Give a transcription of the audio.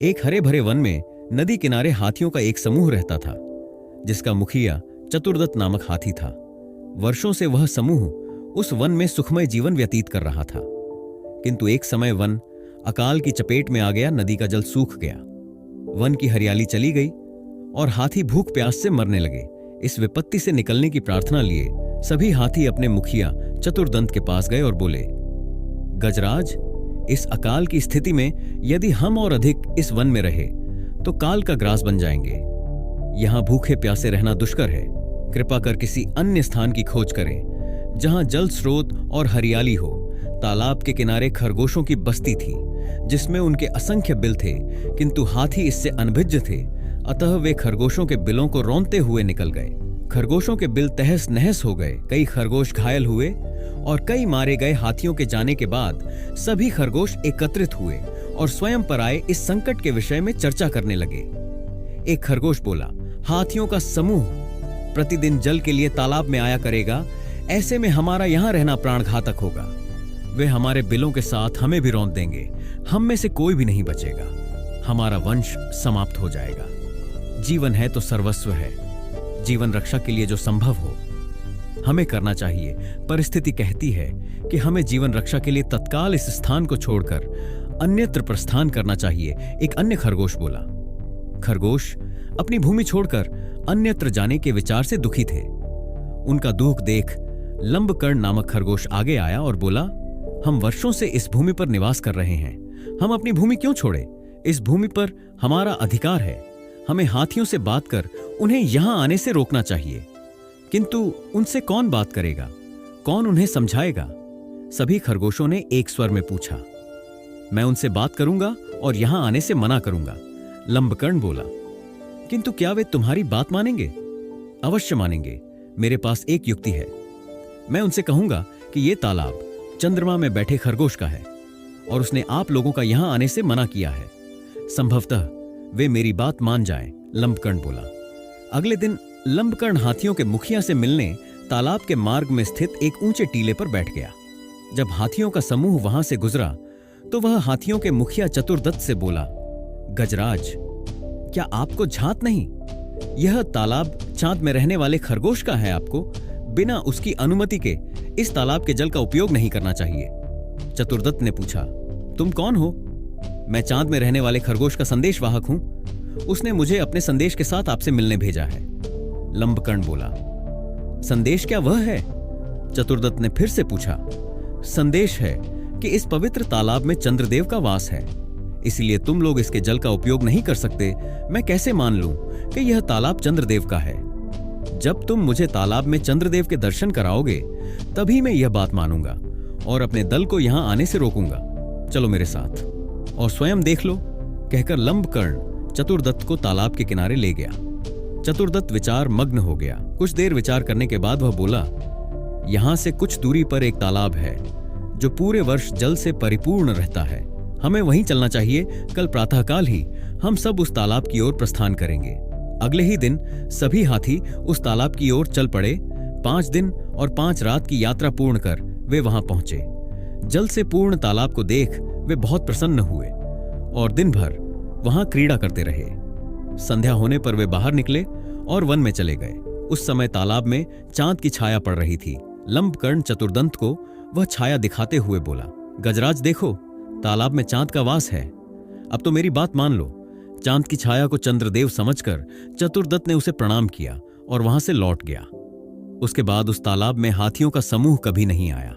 एक हरे भरे वन में नदी किनारे हाथियों का एक समूह रहता था, जिसका मुखिया चतुर्दत्त नामक हाथी था। वर्षों से वह समूह उस वन में सुखमय जीवन व्यतीत कर रहा था। किंतु एक समय वन अकाल की चपेट में आ गया। नदी का जल सूख गया, वन की हरियाली चली गई और हाथी भूख प्यास से मरने लगे। इस विपत्ति से निकलने की प्रार्थना लिए सभी हाथी अपने मुखिया चतुर्दंत के पास गए और बोले, गजराज, इस अकाल की स्थिति में यदि हम और अधिक इस वन में रहे तो काल का ग्रास बन जाएंगे। यहां भूखे प्यासे रहना दुष्कर है। कृपा कर किसी अन्य स्थान की खोज करें जहां जल स्रोत और हरियाली हो। तालाब के किनारे खरगोशों की बस्ती थी, जिसमें उनके असंख्य बिल थे, किंतु हाथी इससे अनभिज्ञ थे। अतः वे खरगोशों के बिलों को रौंदते हुए निकल गए। खरगोशों के बिल तहस नहस हो गए। कई खरगोश घायल हुए और कई मारे गए। हाथियों के जाने के बाद सभी खरगोश एकत्रित हुए और स्वयं पर आए इस संकट के विषय में चर्चा करने लगे। एक खरगोश बोला, हाथियों का समूह प्रतिदिन जल के लिए तालाब में आया करेगा। ऐसे में हमारा यहां रहना प्राण घातक होगा। वे हमारे बिलों के साथ हमें भी रौंद देंगे। हम में से कोई भी नहीं बचेगा। हमारा वंश समाप्त हो जाएगा। जीवन है तो सर्वस्व है। जीवन रक्षा के लिए जो संभव हो हमें करना चाहिए। परिस्थिति कहती है कि हमें जीवन रक्षा के लिए तत्काल इस स्थान को छोड़कर अन्यत्र प्रस्थान करना चाहिए। एक अन्य खरगोश बोला। खरगोश अपनी भूमि छोड़कर अन्यत्र जाने के विचार से दुखी थे। उनका दुख देख लंबकर्ण नामक खरगोश आगे आया और बोला, हम वर्षों से इस भूमि पर निवास कर रहे हैं। हम अपनी भूमि क्यों छोड़े? इस भूमि पर हमारा अधिकार है। हमें हाथियों से बात कर उन्हें यहां आने से रोकना चाहिए। किंतु उनसे कौन बात करेगा? कौन उन्हें समझाएगा? सभी खरगोशों ने एक स्वर में पूछा। मैं उनसे बात करूंगा और यहां आने से मना करूंगा, लंबकर्ण बोला। किंतु क्या वे तुम्हारी बात मानेंगे? अवश्य मानेंगे। मेरे पास एक युक्ति है। मैं उनसे कहूंगा कि यह तालाब चंद्रमा में बैठे खरगोश का है और उसने आप लोगों का यहां आने से मना किया है। संभवतः वे मेरी बात मान जाएं, लंबकर्ण बोला। अगले दिन लंबकर्ण हाथियों के मुखिया से मिलने तालाब के मार्ग में स्थित एक ऊंचे टीले पर बैठ गया। जब हाथियों का समूह वहां से गुजरा तो वह हाथियों के मुखिया चतुर्दत्त से बोला, गजराज, क्या आपको झांत नहीं? यह तालाब चांद में रहने वाले खरगोश का है। आपको बिना उसकी अनुमति के इस तालाब के जल का उपयोग नहीं करना चाहिए। चतुर्दत्त ने पूछा, तुम कौन हो? मैं चांद में रहने वाले खरगोश का संदेशवाहक हूं। उसने मुझे अपने संदेश के साथ आपसे मिलने भेजा है, लंबकर्ण बोला। संदेश क्या वह है? चतुर्दत्त ने फिर से पूछा। संदेश है कि इस पवित्र तालाब में चंद्रदेव का वास है, इसलिए तुम लोग इसके जल का उपयोग नहीं कर सकते। मैं कैसे मान लूं कि यह तालाब चंद्रदेव का है? जब तुम मुझे तालाब में चंद्रदेव के दर्शन कराओगे तभी मैं यह बात मानूंगा और अपने दल को यहां आने से रोकूंगा। चलो मेरे साथ और स्वयं देख लो, कहकर लंबकर्ण चतुर्दत्त को तालाब के किनारे ले गया। चतुर्दत्त विचार मग्न हो गया। कुछ देर विचार करने के बाद वह बोला, यहां से कुछ दूरी पर एक तालाब है जो पूरे वर्ष जल से परिपूर्ण रहता है। हमें वहीं चलना चाहिए। कल प्रातःकाल ही हम सब उस तालाब की ओर प्रस्थान करेंगे। अगले ही दिन सभी हाथी उस तालाब की ओर चल पड़े। 5 दिन और 5 रात की यात्रा पूर्ण कर वे वहां पहुंचे। जल से पूर्ण तालाब को देख वे बहुत प्रसन्न हुए और दिन भर वहां क्रीड़ा करते रहे। संध्या होने पर वे बाहर निकले और वन में चले गए। उस समय तालाब में चांद की छाया पड़ रही थी। लंबकर्ण चतुर्दंत को वह छाया दिखाते हुए बोला, गजराज देखो, तालाब में चांद का वास है। अब तो मेरी बात मान लो। चांद की छाया को चंद्रदेव समझकर चतुर्दत्त ने उसे प्रणाम किया और वहां से लौट गया। उसके बाद उस तालाब में हाथियों का समूह कभी नहीं आया।